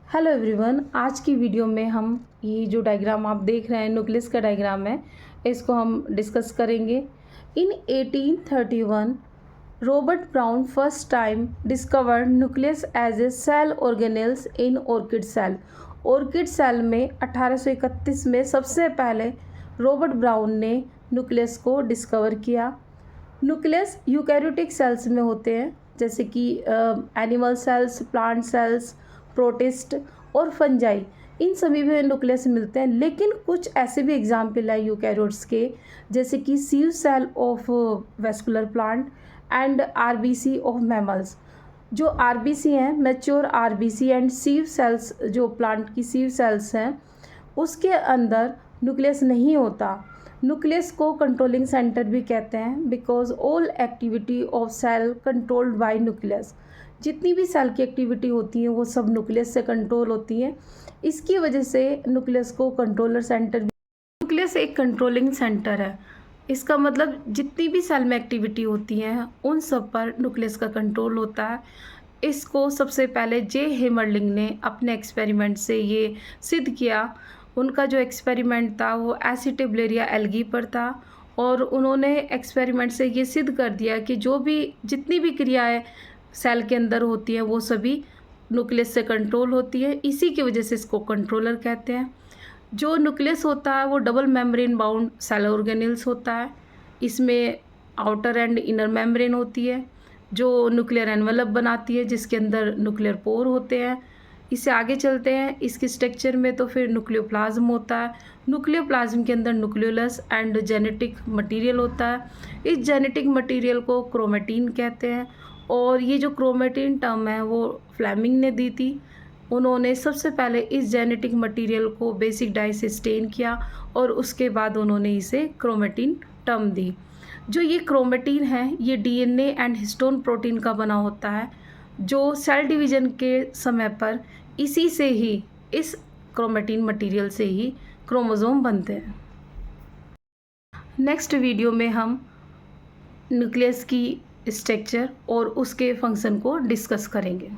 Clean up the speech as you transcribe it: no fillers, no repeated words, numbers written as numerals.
Hello everyone, आज की video में हम ये जो डायग्राम आप देख रहे हैं न्यूक्लियस का डायग्राम है, इसको हम डिस्कस करेंगे। In 1831 Robert Brown first time discovered nucleus as a cell organelles in orchid cell. Orchid cell में 1831 में सबसे पहले रॉबर्ट ब्राउन ने न्यूक्लियस को डिस्कवर किया। न्यूक्लियस यूकैरियोटिक सेल्स में होते हैं, जैसे कि animal cells, plant cells, protist और फंजाई, इन सभी में न्यूक्लियस मिलते हैं। लेकिन कुछ ऐसे भी एग्जाम्पल है यूकैरियोट्स के, जैसे कि sieve cell of vascular plant and RBC of mammals. जो आरबीसी हैं, mature RBC, and sieve cells, जो प्लांट की सीव सेल्स हैं, उसके अंदर न्यूक्लियस नहीं होता। न्यूक्लियस को कंट्रोलिंग सेंटर भी कहते हैं, because all activity of cell controlled by nucleus. जितनी भी सेल की एक्टिविटी होती है वो सब न्यूक्लियस से कंट्रोल होती है। इसकी वजह से न्यूक्लियस को कंट्रोलर सेंटर भी, न्यूक्लियस एक कंट्रोलिंग सेंटर है। इसका मतलब जितनी भी सेल में एक्टिविटी होती है उन सब पर न्यूक्लियस का कंट्रोल होता है। इसको सबसे पहले जे हेमरलिंग ने अपने एक्सपेरिमेंट से ये सिद्ध किया। उनका जो एक्सपेरिमेंट था वो एसिटिब्लेरिया एल्गी पर था, और उन्होंने एक्सपेरिमेंट से ये सिद्ध कर दिया कि जितनी भी क्रियाएं सेल के अंदर होती हैं वो सभी न्यूक्लियस से कंट्रोल होती है। इसी की वजह से इसको कंट्रोलर कहते हैं। जो न्यूक्लियस होता है वो double membrane bound cell organelles होता है। इसमें आउटर एंड इनर मेम्ब्रेन होती है जो न्यूक्लियर एनवलप बनाती है, जिसके अंदर न्यूक्लियर पोर होते हैं। इससे आगे चलते हैं इसके स्ट्रक्चर में, तो फिर न्यूक्लियोप्लाज्म होता है। न्यूक्लियोप्लाज्म के अंदर न्यूक्लियोलस एंड जेनेटिक मटेरियल होता है। इस जेनेटिक मटेरियल को क्रोमेटिन कहते हैं, और ये जो क्रोमेटिन टर्म है वो फ्लेमिंग ने दी थी। उन्होंने सबसे पहले इस जेनेटिक मटेरियल को बेसिक डाई से स्टेन किया और उसके बाद उन्होंने इसे क्रोमेटिन टर्म दी। जो ये क्रोमेटिन है ये डीएनए एंड हिस्टोन प्रोटीन का बना होता है, जो सेल डिवीजन के समय पर इसी से ही, इस क्रोमेटिन मटेरियल से ही क्रोमोसोम बनते हैं। नेक्स्ट वीडियो में हम न्यूक्लियस की स्ट्रक्चर और उसके फंक्शन को डिस्कस करेंगे।